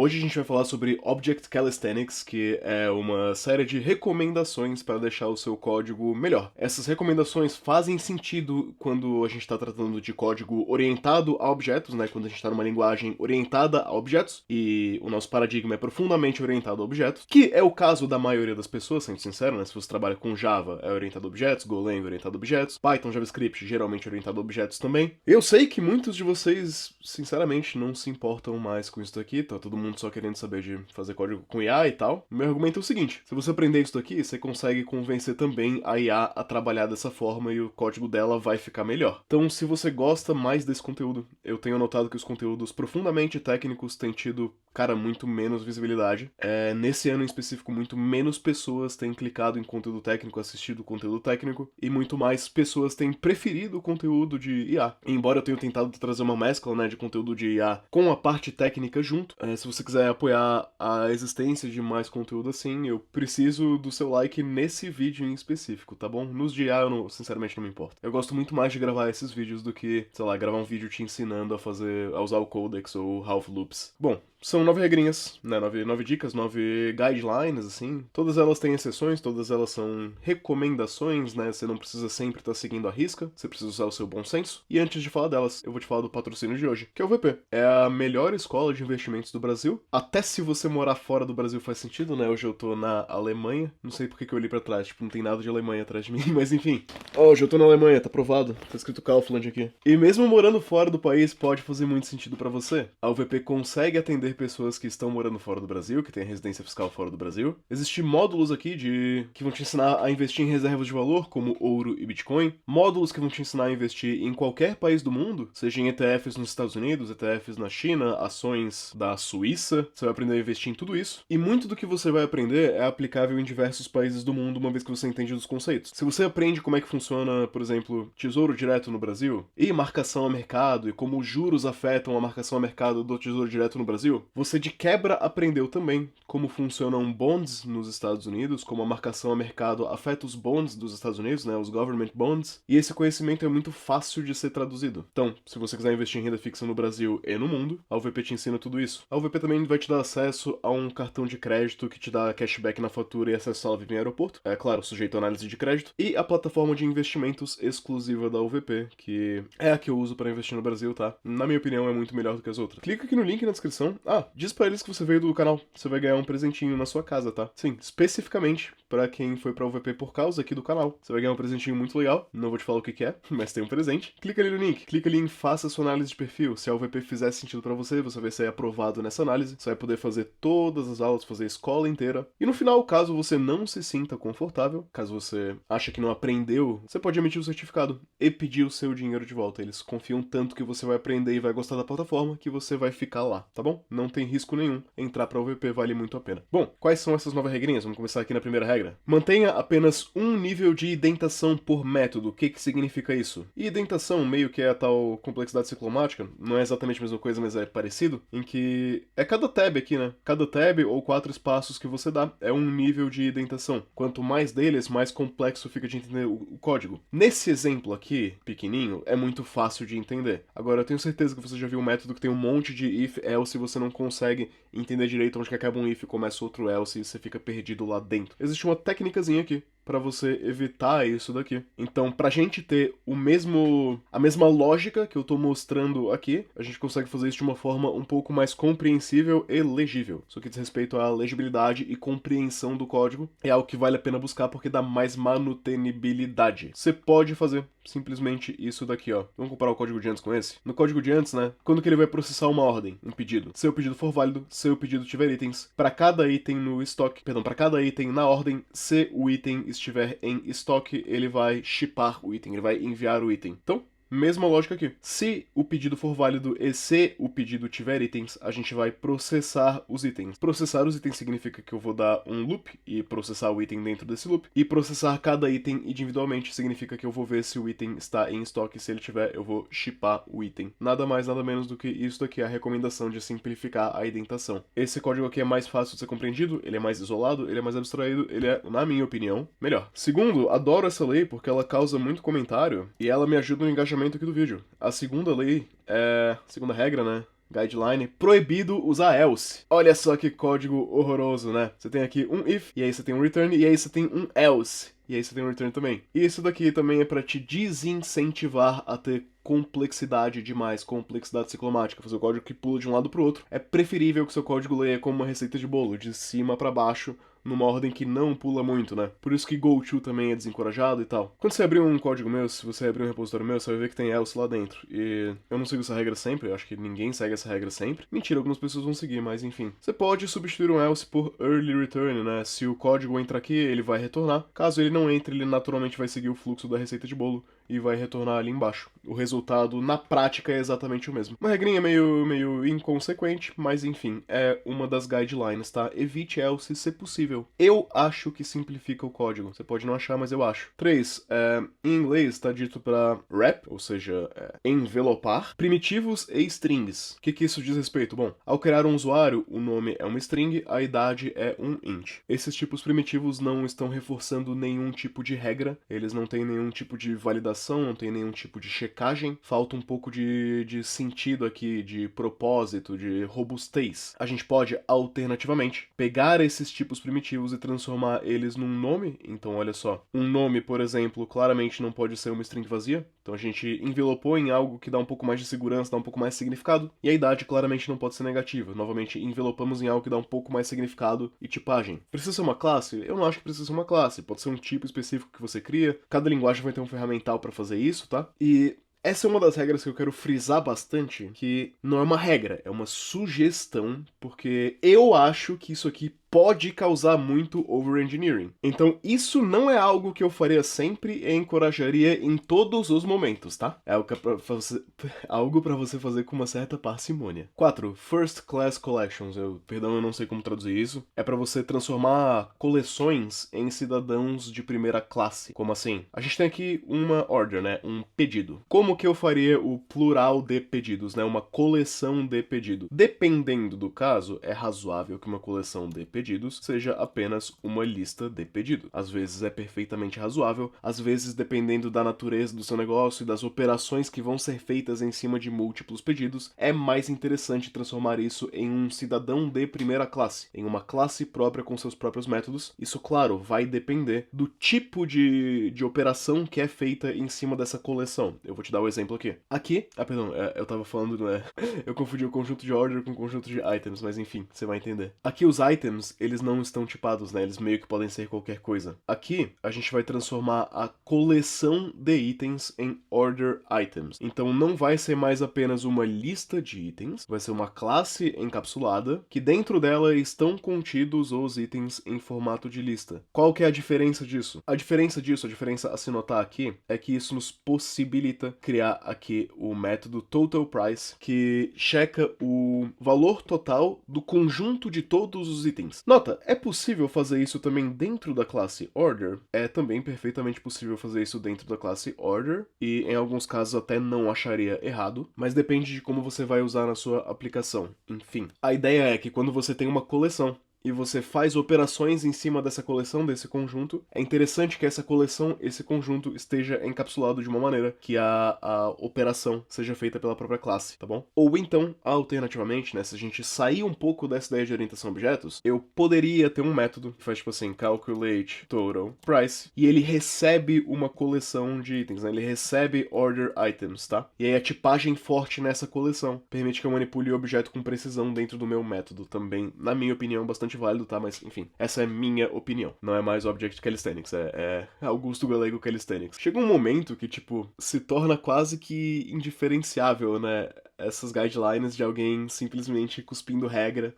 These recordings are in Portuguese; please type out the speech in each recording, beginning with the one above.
Hoje a gente vai falar sobre Object Calisthenics, que é uma série de recomendações para deixar o seu código melhor. Essas recomendações fazem sentido quando a gente está tratando de código orientado a objetos, né? Quando a gente está numa linguagem orientada a objetos, e o nosso paradigma é profundamente orientado a objetos, que é o caso da maioria das pessoas, sendo sincero, né? Se você trabalha com Java, é orientado a objetos, Golang é orientado a objetos, Python, JavaScript, geralmente orientado a objetos também. Eu sei que muitos de vocês, sinceramente, não se importam mais com isso daqui, tá todo mundo só querendo saber de fazer código com IA e tal. Meu argumento é o seguinte: se você aprender isso daqui, você consegue convencer também a IA a trabalhar dessa forma e o código dela vai ficar melhor. Então, se você gosta mais desse conteúdo, eu tenho notado que os conteúdos profundamente técnicos têm tido, cara, muito menos visibilidade. Nesse ano em específico, muito menos pessoas têm clicado em conteúdo técnico, assistido conteúdo técnico, e muito mais pessoas têm preferido o conteúdo de IA. Embora eu tenha tentado trazer uma mescla, né, de conteúdo de IA com a parte técnica junto, se você quiser apoiar a existência de mais conteúdo assim, eu preciso do seu like nesse vídeo em específico, tá bom? Nos de IA eu sinceramente não me importo. Eu gosto muito mais de gravar esses vídeos do que, sei lá, gravar um vídeo te ensinando a usar o Codex ou Half Loops. Bom, são 9 regrinhas, né? 9 dicas, 9 guidelines, assim. Todas elas têm exceções, todas elas são recomendações, né? Você não precisa sempre estar seguindo a risca, você precisa usar o seu bom senso. E antes de falar delas, eu vou te falar do patrocínio de hoje, que é o VP. É a melhor escola de investimentos do Brasil. Até se você morar fora do Brasil faz sentido, né? Hoje eu tô na Alemanha. Não sei porque que eu olhei pra trás, tipo, não tem nada de Alemanha atrás de mim, mas enfim. Hoje eu tô na Alemanha, tá provado. Tá escrito Kaufland aqui. E mesmo morando fora do país, pode fazer muito sentido pra você. A UVP consegue atender pessoas que estão morando fora do Brasil, que têm residência fiscal fora do Brasil. Existem módulos aqui que vão te ensinar a investir em reservas de valor, como ouro e Bitcoin. Módulos que vão te ensinar a investir em qualquer país do mundo, seja em ETFs nos Estados Unidos, ETFs na China, ações da Suíça. Você vai aprender a investir em tudo isso. E muito do que você vai aprender é aplicável em diversos países do mundo, uma vez que você entende dos conceitos. Se você aprende como é que funciona, por exemplo, tesouro direto no Brasil, e marcação a mercado, e como os juros afetam a marcação a mercado do tesouro direto no Brasil, você de quebra aprendeu também como funcionam bonds nos Estados Unidos, como a marcação a mercado afeta os bonds dos Estados Unidos, né, os government bonds, e esse conhecimento é muito fácil de ser traduzido. Então, se você quiser investir em renda fixa no Brasil e no mundo, a UVP te ensina tudo isso. A UVP também vai te dar acesso a um cartão de crédito que te dá cashback na fatura e acesso à VIP em aeroporto, é claro, sujeito a análise de crédito, e a plataforma de investimentos exclusiva da UVP, que é a que eu uso para investir no Brasil, tá? Na minha opinião, é muito melhor do que as outras. Clica aqui no link na descrição. Diz pra eles que você veio do canal. Você vai ganhar um presentinho na sua casa, tá? Sim, especificamente pra quem foi pra UVP por causa aqui do canal. Você vai ganhar um presentinho muito legal. Não vou te falar o que é, mas tem um presente. Clica ali no link. Clica ali em faça sua análise de perfil. Se a UVP fizer sentido pra você, você vai ser aprovado nessa análise. Você vai poder fazer todas as aulas, fazer a escola inteira. E no final, caso você não se sinta confortável, caso você acha que não aprendeu, você pode emitir o certificado e pedir o seu dinheiro de volta. Eles confiam tanto que você vai aprender e vai gostar da plataforma que você vai ficar lá, tá bom? Não tem risco nenhum. Entrar pra UVP vale muito a pena. Bom, quais são essas 9 regrinhas? Vamos começar aqui na primeira regra. Mantenha apenas um nível de indentação por método. O que significa isso? E indentação, meio que é a tal complexidade ciclomática, não é exatamente a mesma coisa, mas é parecido, em que é cada tab aqui, né? Cada tab ou 4 espaços que você dá é um nível de indentação. Quanto mais deles, mais complexo fica de entender o código. Nesse exemplo aqui, pequenininho, é muito fácil de entender. Agora, eu tenho certeza que você já viu um método que tem um monte de if, else, e você não consegue entender direito onde que acaba um if e começa outro else e você fica perdido lá dentro. Existe uma técnicazinha aqui para você evitar isso daqui. Então, pra gente ter a mesma lógica que eu tô mostrando aqui, a gente consegue fazer isso de uma forma um pouco mais compreensível e legível. Isso aqui diz respeito à legibilidade e compreensão do código. É algo que vale a pena buscar porque dá mais manutenibilidade. Você pode fazer simplesmente isso daqui, ó. Vamos comparar o código de antes com esse? No código de antes, né, quando que ele vai processar uma ordem, um pedido? Se o pedido for válido, se o pedido tiver itens, para cada item no estoque, perdão, para cada item na ordem, se o item estiver em estoque, ele vai shippar o item, ele vai enviar o item. Então, mesma lógica aqui. Se o pedido for válido e se o pedido tiver itens, a gente vai processar os itens. Processar os itens significa que eu vou dar um loop e processar o item dentro desse loop. E processar cada item individualmente significa que eu vou ver se o item está em estoque. Se ele tiver, eu vou shippar o item. Nada mais, nada menos do que isso daqui é a recomendação de simplificar a indentação. Esse código aqui é mais fácil de ser compreendido, ele é mais isolado, ele é mais abstraído, ele é, na minha opinião, melhor. Segundo, adoro essa lei porque ela causa muito comentário e ela me ajuda no engajamento aqui do vídeo. A segunda lei segunda regra, né? guideline, proibido usar else. Olha só que código horroroso, né? Você tem aqui um if, e aí você tem um return, e aí você tem um else. E aí você tem um return também. E isso daqui também é pra te desincentivar a ter complexidade demais, complexidade ciclomática, fazer o código que pula de um lado pro outro. É preferível que seu código leia como uma receita de bolo, de cima pra baixo, numa ordem que não pula muito, né? Por isso que GoTo também é desencorajado e tal. Quando você abrir um código meu, se você abrir um repositório meu, você vai ver que tem else lá dentro. E eu não sigo essa regra sempre, eu acho que ninguém segue essa regra sempre. Mentira, algumas pessoas vão seguir, mas enfim. Você pode substituir um else por early return, né? Se o código entra aqui, ele vai retornar. Caso ele não entre, ele naturalmente vai seguir o fluxo da receita de bolo e vai retornar ali embaixo. O resultado, na prática, é exatamente o mesmo. Uma regrinha meio inconsequente, mas enfim, é uma das guidelines, tá? Evite else se possível. Eu acho que simplifica o código. Você pode não achar, mas eu acho. 3. Em inglês está dito para wrap, ou seja, envelopar, primitivos e strings. O que isso diz respeito? Bom, ao criar um usuário, o nome é uma string, a idade é um int. Esses tipos primitivos não estão reforçando nenhum tipo de regra, eles não têm nenhum tipo de validação, não tem nenhum tipo de checagem. Falta um pouco de sentido aqui, de propósito, de robustez. A gente pode, alternativamente, pegar esses tipos primitivos e transformar eles num nome. Então, olha só, um nome, por exemplo, claramente não pode ser uma string vazia. Então a gente envelopou em algo que dá um pouco mais de segurança, dá um pouco mais de significado. E a idade claramente não pode ser negativa. Novamente, envelopamos em algo que dá um pouco mais de significado e tipagem. Precisa ser uma classe? Eu não acho que precisa ser uma classe. Pode ser um tipo específico que você cria. Cada linguagem vai ter um ferramental para fazer isso, tá? E essa é uma das regras que eu quero frisar bastante, que não é uma regra, é uma sugestão, porque eu acho que isso aqui pode causar muito overengineering. Então, isso não é algo que eu faria sempre e encorajaria em todos os momentos, tá? É algo pra você fazer com uma certa parcimônia. 4. First Class Collections. Perdão, eu não sei como traduzir isso. É pra você transformar coleções em cidadãos de primeira classe. Como assim? A gente tem aqui uma order, né? Um pedido. Como que eu faria o plural de pedidos, né? Uma coleção de pedido. Dependendo do caso, é razoável que uma coleção de pedidos seja apenas uma lista de pedidos. Às vezes é perfeitamente razoável, às vezes, dependendo da natureza do seu negócio e das operações que vão ser feitas em cima de múltiplos pedidos, é mais interessante transformar isso em um cidadão de primeira classe, em uma classe própria com seus próprios métodos. Isso, claro, vai depender do tipo de operação que é feita em cima dessa coleção. Eu vou te dar o exemplo aqui. Eu tava falando, né? Eu confundi o conjunto de order com o conjunto de items, mas enfim, você vai entender. Aqui os items, eles não estão tipados, né? Eles meio que podem ser qualquer coisa. Aqui, a gente vai transformar a coleção de itens em order items. Então não vai ser mais apenas uma lista de itens, vai ser uma classe encapsulada, que dentro dela estão contidos os itens em formato de lista. Qual que é a diferença disso? A diferença a se notar aqui, é que isso nos possibilita criar aqui o método total price, que checa o valor total do conjunto de todos os itens. Nota, é possível fazer isso também dentro da classe order? É também perfeitamente possível fazer isso dentro da classe order, e em alguns casos até não acharia errado, mas depende de como você vai usar na sua aplicação. Enfim, a ideia é que quando você tem uma coleção e você faz operações em cima dessa coleção, desse conjunto, é interessante que essa coleção, esse conjunto, esteja encapsulado de uma maneira que a operação seja feita pela própria classe, tá bom? Ou então, alternativamente, né, se a gente sair um pouco dessa ideia de orientação a objetos, eu poderia ter um método que faz tipo assim, calculate total price, e ele recebe uma coleção de itens, né? Ele recebe order items, tá? E aí a tipagem forte nessa coleção permite que eu manipule o objeto com precisão dentro do meu método também, na minha opinião, bastante válido, tá? Mas, enfim, essa é minha opinião. Não é mais Object Calisthenics, é Augusto Galego Calisthenics. Chega um momento que, tipo, se torna quase que indiferenciável, né? Essas guidelines de alguém simplesmente cuspindo regra.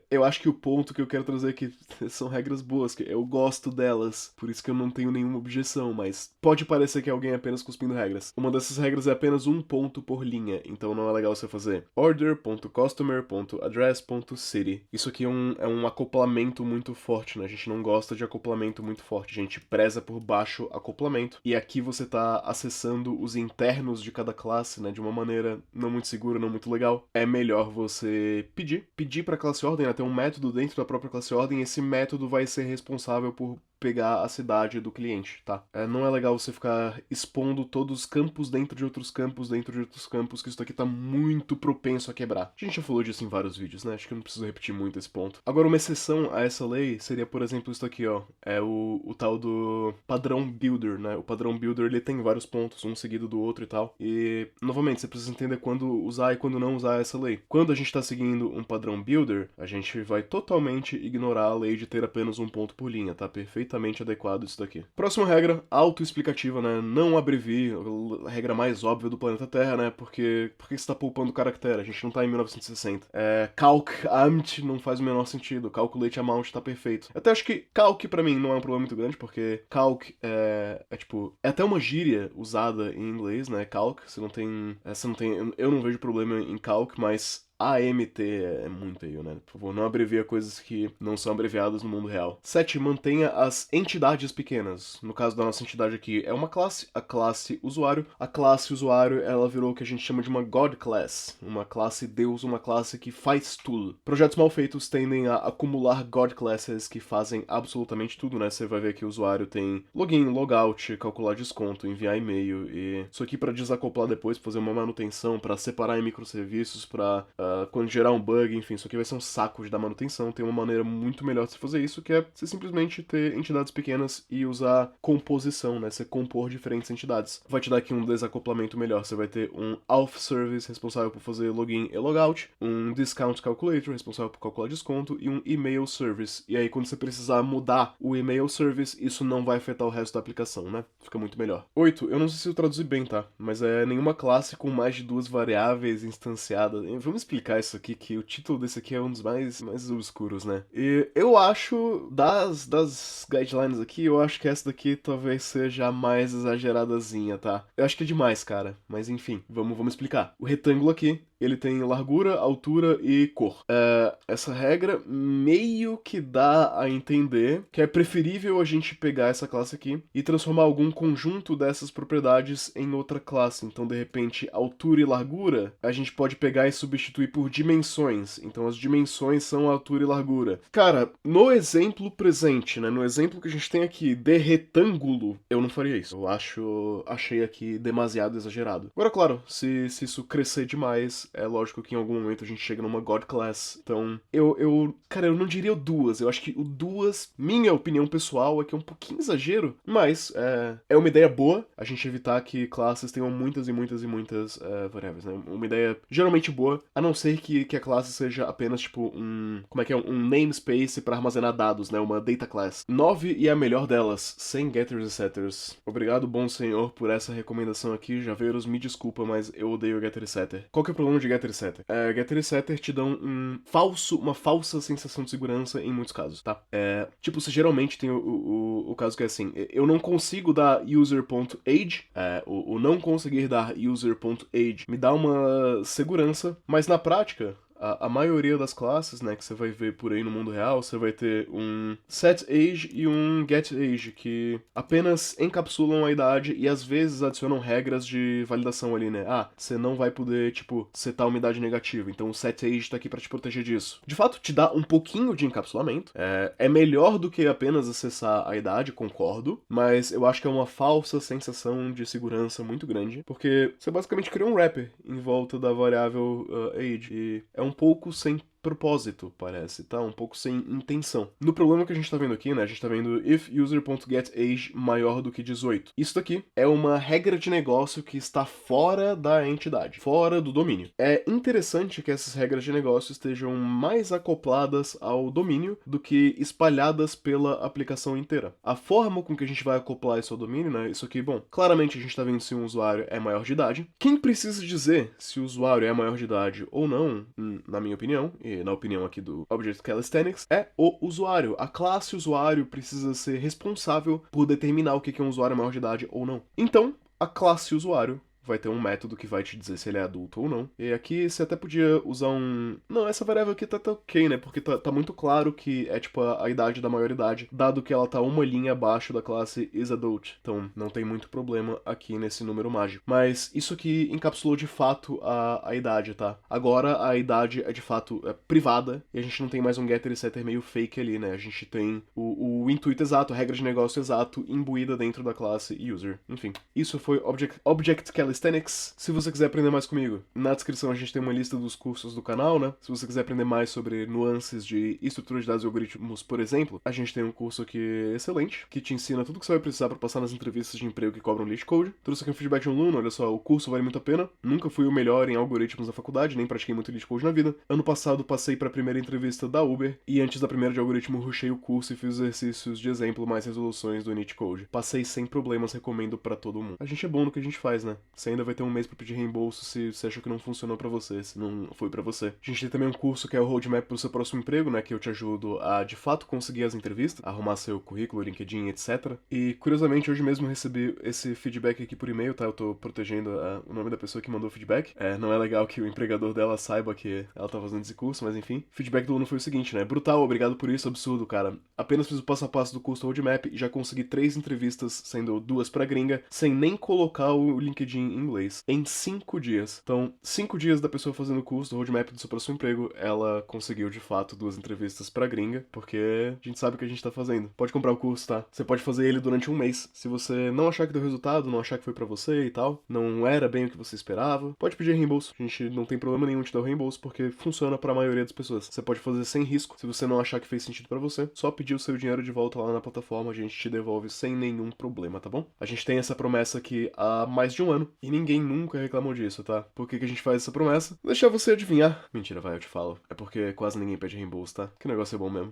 Eu acho que o ponto que eu quero trazer aqui são regras boas, que eu gosto delas, por isso que eu não tenho nenhuma objeção, mas pode parecer que é alguém apenas cuspindo regras. Uma dessas regras é apenas um ponto por linha, então não é legal você fazer order.customer.address.city. Isso aqui é um acoplamento muito forte, né? A gente não gosta de acoplamento muito forte, a gente preza por baixo acoplamento, e aqui você tá acessando os internos de cada classe, né, de uma maneira não muito segura, não muito legal. É melhor você pedir pra classe ordem, né, ter um método dentro da própria classe ordem, e esse método vai ser responsável por pegar a cidade do cliente, tá? Não é legal você ficar expondo todos os campos dentro de outros campos, dentro de outros campos, que isso daqui tá muito propenso a quebrar. A gente já falou disso em vários vídeos, né? Acho que eu não preciso repetir muito esse ponto. Agora, uma exceção a essa lei seria, por exemplo, isso daqui, ó. É o tal do padrão builder, né? O padrão builder, ele tem vários pontos, um seguido do outro e tal. E, novamente, você precisa entender quando usar e quando não usar essa lei. Quando a gente tá seguindo um padrão builder, a gente vai totalmente ignorar a lei de ter apenas um ponto por linha, tá? Perfeitamente adequado isso daqui. Próxima regra, autoexplicativa, né? Não abrevie, a regra mais óbvia do planeta Terra, né? Porque você tá poupando caractere? A gente não tá em 1960. Calc Amt não faz o menor sentido. Calculate Amount tá perfeito. Eu até acho que calc pra mim não é um problema muito grande, porque calc tipo, é até uma gíria usada em inglês, né? Calc, você não tem, eu não vejo problema em calc, mas AMT é muito feio, né? Por favor, não abrevia coisas que não são abreviadas no mundo real. 7. Mantenha as entidades pequenas. No caso da nossa entidade aqui, é uma classe, a classe usuário. A classe usuário, ela virou o que a gente chama de uma God Class. Uma classe Deus, uma classe que faz tudo. Projetos mal feitos tendem a acumular God Classes que fazem absolutamente tudo, né? Você vai ver que o usuário tem login, logout, calcular desconto, enviar e-mail e isso aqui para desacoplar depois, fazer uma manutenção, para separar em microserviços, para quando gerar um bug, enfim, isso aqui vai ser um saco de dar manutenção. Tem uma maneira muito melhor de se fazer isso, que é você simplesmente ter entidades pequenas e usar composição, né? Você compor diferentes entidades. Vai te dar aqui um desacoplamento melhor. Você vai ter um auth service responsável por fazer login e logout, um discount calculator responsável por calcular desconto e um email service. E aí quando você precisar mudar o email service, isso não vai afetar o resto da aplicação, né? Fica muito melhor. 8. Eu não sei se eu traduzi bem, tá? Mas é nenhuma classe com mais de 2 variáveis instanciadas. Vamos explicar isso aqui, que o título desse aqui é um dos mais obscuros, né? E eu acho, das guidelines aqui, eu acho que essa daqui talvez seja a mais exageradazinha, tá? Eu acho que é demais, cara. Mas enfim, vamos explicar. O retângulo aqui, ele tem largura, altura e cor. Essa regra meio que dá a entender que é preferível a gente pegar essa classe aqui e transformar algum conjunto dessas propriedades em outra classe. Então, de repente, altura e largura, a gente pode pegar e substituir por dimensões. Então, as dimensões são altura e largura. Cara, no exemplo presente, né, no exemplo que a gente tem aqui de retângulo, eu não faria isso. Achei aqui demasiado exagerado. Agora, claro, se isso crescer demais, é lógico que em algum momento a gente chega numa God Class. Então, cara, eu não diria o duas. Eu acho que o duas, minha opinião pessoal, é que é um pouquinho exagero, mas é uma ideia boa a gente evitar que classes tenham muitas e muitas e muitas variáveis, né? Uma ideia geralmente boa, a não ser que a classe seja apenas, tipo, um namespace para armazenar dados, né? Uma data class. 9 e a melhor delas, sem getters e setters. Obrigado, bom senhor, por essa recomendação aqui. Javeiros, me desculpa, mas eu odeio getter e setter. Qual que é o problema de getter e setter? Getter e setter te dão uma falsa sensação de segurança em muitos casos, tá? Tipo, você geralmente tem o caso que é assim, eu não consigo dar user.age, o não conseguir dar user.age me dá uma segurança, mas na prática, a maioria das classes, né, que você vai ver por aí no mundo real, você vai ter um setAge e um getAge, que apenas encapsulam a idade e às vezes adicionam regras de validação ali, né? Você não vai poder, tipo, setar uma idade negativa, então o setAge tá aqui pra te proteger disso. De fato, te dá um pouquinho de encapsulamento, é melhor do que apenas acessar a idade, concordo, mas eu acho que é uma falsa sensação de segurança muito grande, porque você basicamente cria um wrapper em volta da variável age, e é um pouco sem propósito, parece, tá? Um pouco sem intenção. No problema que a gente tá vendo aqui, né? A gente tá vendo if user.getAge maior do que 18. Isso daqui é uma regra de negócio que está fora da entidade, fora do domínio. É interessante que essas regras de negócio estejam mais acopladas ao domínio do que espalhadas pela aplicação inteira. A forma com que a gente vai acoplar isso ao domínio, né? Isso aqui, bom, claramente a gente tá vendo se um usuário é maior de idade. Quem precisa dizer se o usuário é maior de idade ou não, na minha opinião, e na opinião aqui do Object Calisthenics, é o usuário. A classe usuário precisa ser responsável por determinar o que é um usuário maior de idade ou não. Então, a classe usuário vai ter um método que vai te dizer se ele é adulto ou não. E aqui você até podia usar um... Não, essa variável aqui tá ok, né? Porque tá muito claro que é tipo a idade da maioridade, dado que ela tá uma linha abaixo da classe is adult. Então não tem muito problema aqui nesse número mágico. Mas isso aqui encapsulou de fato a idade, tá? Agora a idade é de fato privada e a gente não tem mais um getter e setter meio fake ali, né? A gente tem o intuito exato, a regra de negócio exato imbuída dentro da classe user. Enfim, isso foi Object Calisthenics. Se você quiser aprender mais comigo, na descrição a gente tem uma lista dos cursos do canal, né? Se você quiser aprender mais sobre nuances de estrutura de dados e algoritmos, por exemplo, a gente tem um curso aqui excelente, que te ensina tudo que você vai precisar para passar nas entrevistas de emprego que cobram lead code. Trouxe aqui um feedback de um aluno, olha só, o curso vale muito a pena. Nunca fui o melhor em algoritmos da faculdade, nem pratiquei muito lead code na vida. Ano passado passei para a primeira entrevista da Uber, e antes da primeira de algoritmo rushei o curso e fiz exercícios de exemplo mais resoluções do init code. Passei sem problemas, recomendo para todo mundo. A gente é bom no que a gente faz, né? Você ainda vai ter um mês para pedir reembolso se você achou que não funcionou para você, se não foi para você. A gente tem também um curso que é o Roadmap pro seu próximo emprego, né? Que eu te ajudo a, de fato, conseguir as entrevistas, arrumar seu currículo, LinkedIn, etc. E, curiosamente, hoje mesmo recebi esse feedback aqui por e-mail, tá? Eu tô protegendo o nome da pessoa que mandou o feedback. Não é legal que o empregador dela saiba que ela tá fazendo esse curso, mas enfim. O feedback do aluno foi o seguinte, né? Brutal, obrigado por isso, absurdo, cara. Apenas fiz o passo a passo do curso Roadmap e já consegui 3 entrevistas, sendo 2 pra gringa, sem nem colocar o LinkedIn em inglês, em 5 dias. Então, 5 dias da pessoa fazendo o curso do Roadmap do seu próximo emprego, ela conseguiu, de fato, 2 entrevistas pra gringa, porque a gente sabe o que a gente tá fazendo. Pode comprar o curso, tá? Você pode fazer ele durante um mês. Se você não achar que deu resultado, não achar que foi pra você e tal, não era bem o que você esperava, pode pedir reembolso. A gente não tem problema nenhum em te dar o reembolso, porque funciona pra maioria das pessoas. Você pode fazer sem risco. Se você não achar que fez sentido pra você, só pedir o seu dinheiro de volta lá na plataforma, a gente te devolve sem nenhum problema, tá bom? A gente tem essa promessa aqui há mais de um ano, e ninguém nunca reclamou disso, tá? Por que a gente faz essa promessa? Vou deixar você adivinhar. Mentira, vai, eu te falo. É porque quase ninguém pede reembolso, tá? Que negócio é bom mesmo.